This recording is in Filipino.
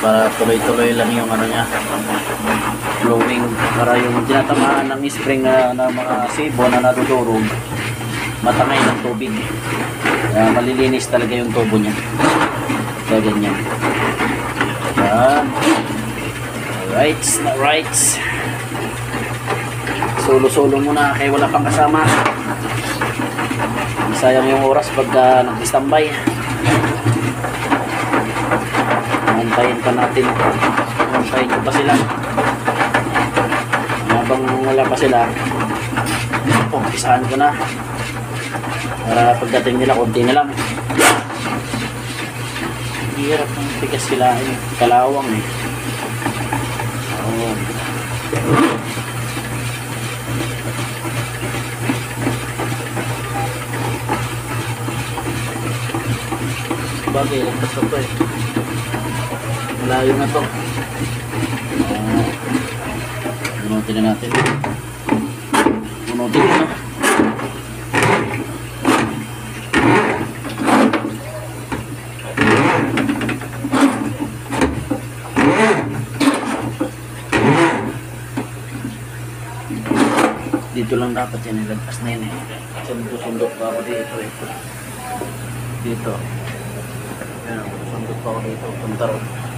para tuloy-tuloy lang yung ano niya, flowing, para yung tinatamaan ng spring na mga sibo na nadudurog matangay ng tubig. Malilinis talaga yung tubo niya. Kaya ganyan. Alright. Solo-solo muna kaya wala pang kasama. Sayang yung oras pagka nag-standby. Antayin pa natin. Antayin pa sila. Habang wala pa sila, umpisahan ko na. Para pagdating nila, konti na lang. Hirap ng tigas sila. Kalawang eh. Oh. Bagay, lagpas na to eh. Malayo na to. Bunutin na natin. Bunutin na. Dito lang dapat yan, ilagpas na yun eh. Sundot pa ako dito eh. Dito. Ayan, sundot pa ako dito. Punta ron.